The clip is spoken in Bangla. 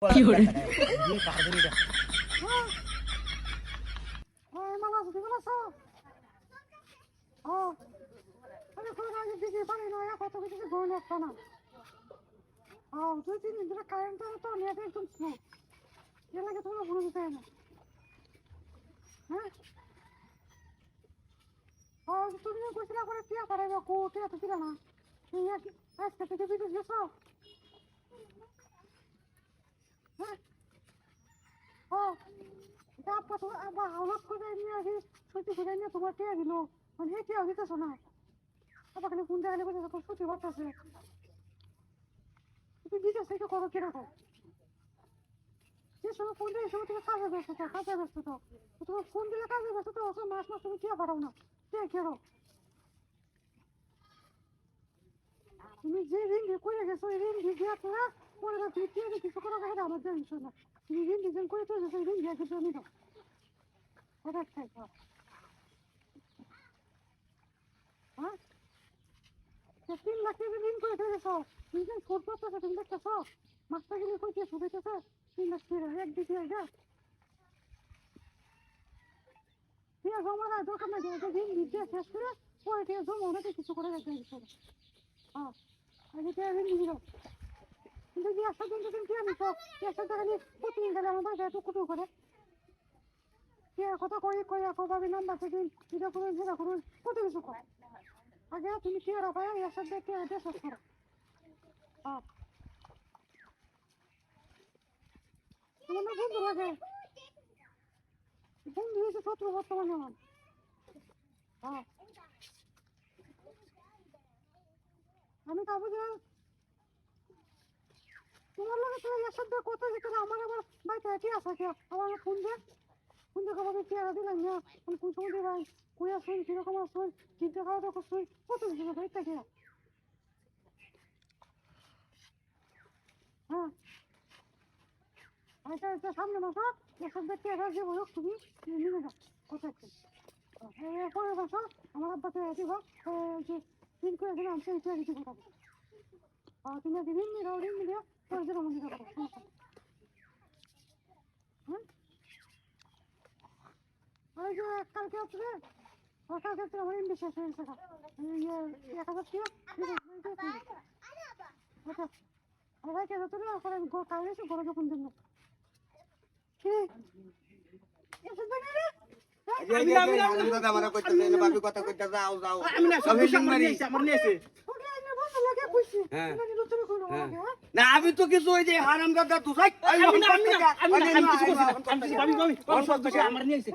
কি হরে তুমি কইছিলা করে টিয়া পারাইবা কো টিয়া তো দিলা না তুমি আজকে থেকে বিদেশ গেছো হ্যাঁ ও তারপর তো আবার হলক করে নিয়ে আসি ছুটি করে নিয়ে তোমার টিয়া দিল মানে হে টিয়া দিতেছ না আবার খালি কোন জায়গায় বসে যখন ছুটি বাড়তেছে তুমি বিদেশ থেকে করো কিরকম যে সময় ফোন দিয়ে সময় তুমি কাজে ব্যস্ত তো তোমার ফোন দিলে কাজে ব্যস্ত তো মাস মাস তুমি টিয়া পাঠাও না টিয়া কেরো তুমি যে ঋণ করে গেছো এই ঋণ দিয়ে তোরা পরে তুমি টিয়া কিছু করো না আমার জানিস না তুমি ঋণ ডিজাইন করে তো ঋণ দিয়ে কিছু আমি দাও ওটা খাই হ্যাঁ 3 লাখ টাকা ঋণ করে গেছো তুমি যে শোধ করতেছো তুমি দেখতেছো মাসটা গেলে কই দিয়ে শোধ হইতেছে 3 লাখ টাকা একদিকে আইগা টিয়া জমা না দোকান না ঋণ দিয়ে শেষ করে পরে টিয়া জমা ওনাকে কিছু করে রাখতে গেছো হ্যাঁ আগে টিয়া ঋণ দিয়ে দাও কিন্তু যে একটা দিন যদি টিয়া নিছো একটা টাকা নিয়ে প্রতিদিন গেলে আমার বাড়িতে এত কুটু করে টিয়া কথা কই এখন ভাবি নাম্বার থেকে এটা করুন সেটা করুন কত কিছু করে আগে তুমি টিয়া রাখায় এর সাথে টিয়া দিয়ে শেষ করো হ্যাঁ তোমার না বন্ধু লাগে বন্ধু হয়েছে শত্রু বর্তমানে আমার হ্যাঁ আমি তা বুঝে তোমার লগে তো এর সাথে কথা যেতে আমার আবার বাড়িতে কি আছে কি আমার ফোন দিয়ে খবর টিয়া দিলাম না আমি কোন সময় দিলাম কই আসুন কিরকম আসুন চিন্তা খাওয়া দাওয়া করছুন কত কিছু বাড়িতে কি হ্যাঁ এটা সামনে মাসা এর সাথে টিয়া দিয়ে বলো তুমি নিয়ে যাও কথা আছে পরের মাসা আমার আব্বাকে দিব যে তিন করে দিলাম সেই টিয়া দিতে কথা তুমি যদি ঋণ নিয়ে ঋণ নিয়ে পরে দিলাম মনে করো হ্যাঁ ওই যে কালকে আসলে কালকে আমার ঋণ শেষ হয়ে গেছে 1000 টাকা আচ্ছা আর কেন তুমি ওখানে কালকে এসে ঘরে যখন জন্য কি না আমি তো কিছু ওই যে হারাম দাদা তুই আমার নিয়েছে